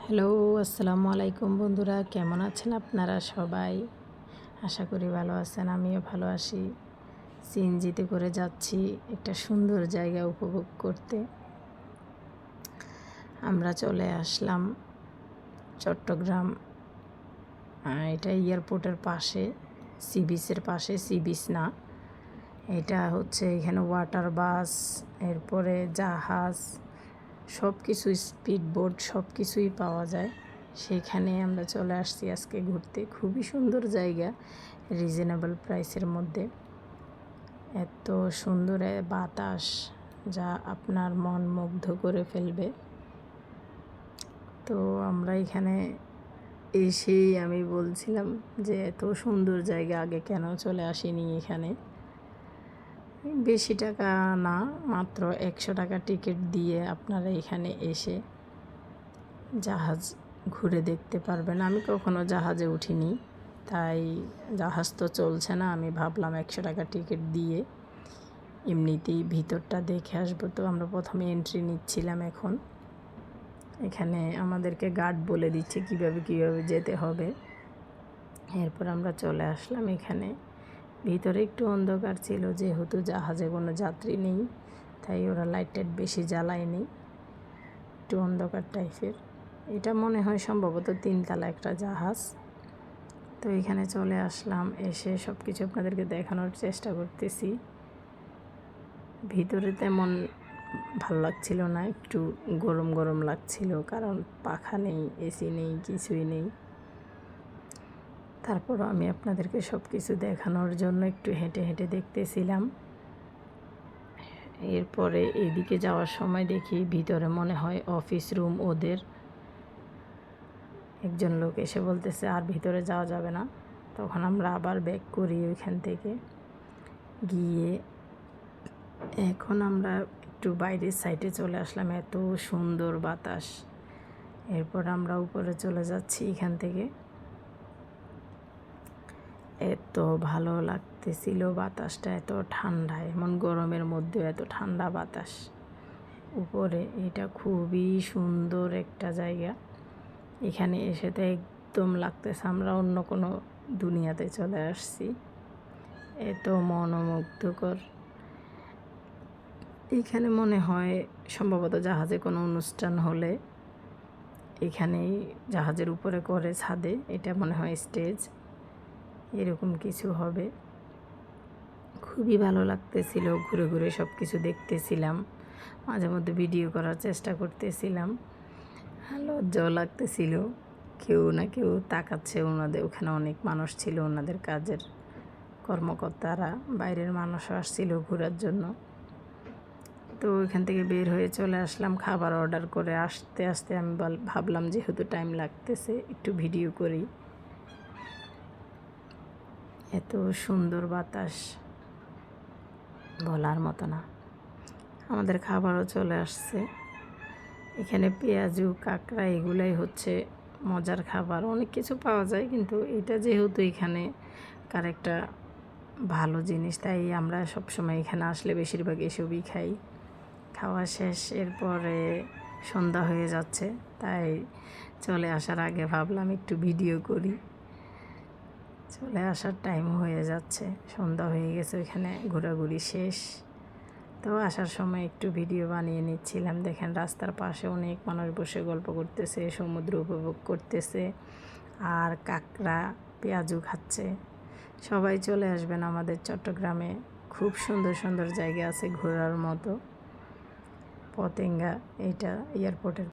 Hello, আসসালামু আলাইকুম বন্ধুরা, কেমন আছেন আপনারা সবাই? আশা করি ভালো আছেন, আমিও ভালো আছি। সিএনজিতে করে যাচ্ছি একটা সুন্দর জায়গা উপভোগ করতে। আমরা চলে আসলাম চট্টগ্রাম। এটা এয়ারপোর্টের পাশে, সি বিচের পাশে, সি বিচ না, এটা হচ্ছে এখানে ওয়াটার বাস, এরপরে জাহাজ, সব কিছু, স্পিড বোট, সব কিছুই পাওয়া যায়। সেইখানে আমরা চলে আসছি আজকে ঘুরতে। খুবই সুন্দর জায়গা, রিজনেবল প্রাইসের মধ্যে। এত সুন্দর বাতাস যা আপনার মন মুগ্ধ করে ফেলবে। তো আমরা এখানে এসেই আমি বলছিলাম যে এত সুন্দর জায়গা, আগে কেন চলে আসিনি এখানে। বেশি টাকা না, মাত্র 100 টাকা টিকিট দিয়ে আপনারা এখানে এসে জাহাজ ঘুরে দেখতে পারবেন। আমি কখনো জাহাজে উঠিনি, তাই জাহাজ তো চলছে না, আমি ভাবলাম 100 টাকা টিকিট দিয়ে এমনিতেই ভিতরটা দেখে আসবো। তো আমরা প্রথমে এন্ট্রি নিচ্ছিলাম। এখন এখানে আমাদেরকে গার্ড বলে দিচ্ছে কিভাবে যেতে হবে। এরপর আমরা চলে আসলাম এখানে। ভিতরে একটু অন্ধকার ছিল, যেহেতু জাহাজে কোনো যাত্রী নেই, তাই ওরা লাইট বেশি জ্বালায়নি, একটু অন্ধকার টাইপের। এটা মনে হয় সম্ভবত 3 তলা একটা জাহাজ। তো এখানে চলে আসলাম, এসে সব কিছু আপনাদেরকে দেখানোর চেষ্টা করতেছি। ভিতরে তেমন ভালো লাগছিল না, একটু গরম গরম লাগছিল, কারণ পাখা নেই, এসি নেই, কিছুই নেই। তারপরও আমি আপনাদেরকে সব কিছু দেখানোর জন্য একটু হেঁটে হেঁটে দেখতেছিলাম। এরপরে এদিকে যাওয়ার সময় দেখি ভিতরে মনে হয় অফিস রুম ওদের। একজন লোক এসে বলতেছে আর ভিতরে যাওয়া যাবে না। তখন আমরা আবার ব্যাক করি ওইখান থেকে গিয়ে। এখন আমরা একটু বাইরের সাইডে চলে আসলাম, এত সুন্দর বাতাস। এরপর আমরা উপরে চলে যাচ্ছি এখান থেকে। এত ভালো লাগতেছিল বাতাসটা, এত ঠান্ডা, এমন গরমের মধ্যেও এত ঠান্ডা বাতাস উপরে। এটা খুবই সুন্দর একটা জায়গা। এখানে এসে তো একদম লাগতেছে আমরা অন্য কোনো দুনিয়াতে চলে আসছি, এত মনোমুগ্ধকর। এখানে মনে হয় সম্ভবত জাহাজে কোনো অনুষ্ঠান হলে এখানেই জাহাজের উপরে করে ছাদে, এটা মনে হয় স্টেজ, এরকম কিছু হবে। খুবই ভালো লাগতেছিল, ঘুরে ঘুরে সব কিছু দেখতেছিলাম, মাঝে মধ্যে ভিডিও করার চেষ্টা করতেছিলাম। লজ্জাও লাগতেছিল, কেউ না কেউ তাকাচ্ছে ওনাদের। ওখানে অনেক মানুষ ছিল, ওনাদের কাজের কর্মকর্তারা, বাইরের মানুষও আসছিল ঘোরার জন্য। তো ওইখান থেকে বের হয়ে চলে আসলাম খাবার অর্ডার করে। আস্তে আস্তে আমি ভাবলাম যেহেতু টাইম লাগতেছে একটু ভিডিও করি। এত সুন্দর বাতাস, বলার মতো না। আমাদের খাবারও চলে আসছে। এখানে পেঁয়াজু, কাঁকড়া, এগুলাই হচ্ছে মজার খাবার। অনেক কিছু পাওয়া যায়, কিন্তু এটা যেহেতু এখানে কার একটা ভালো জিনিস, তাই আমরা সবসময় এখানে আসলে বেশিরভাগ এসবই খাই। খাওয়া শেষ, এরপরে সন্ধ্যা হয়ে যাচ্ছে, তাই চলে আসার আগে ভাবলাম একটু ভিডিও করি। চলে আসার টাইম হয়ে যাচ্ছে, সন্ধ্যা হয়ে গেছে, ওইখানে ঘোরাঘুরি শেষ। তো আসার সময় একটু ভিডিও বানিয়ে নিচ্ছিলাম। দেখেন রাস্তার পাশে অনেক মানুষ বসে গল্প করতেছে, সমুদ্র উপভোগ করতেছে, আর কাঁকড়া, পেঁয়াজু খাচ্ছে। সবাই চলে আসবেন আমাদের চট্টগ্রামে, খুব সুন্দর সুন্দর জায়গা আছে ঘোরার মতো। পতেঙ্গা, এইটা এয়ারপোর্টের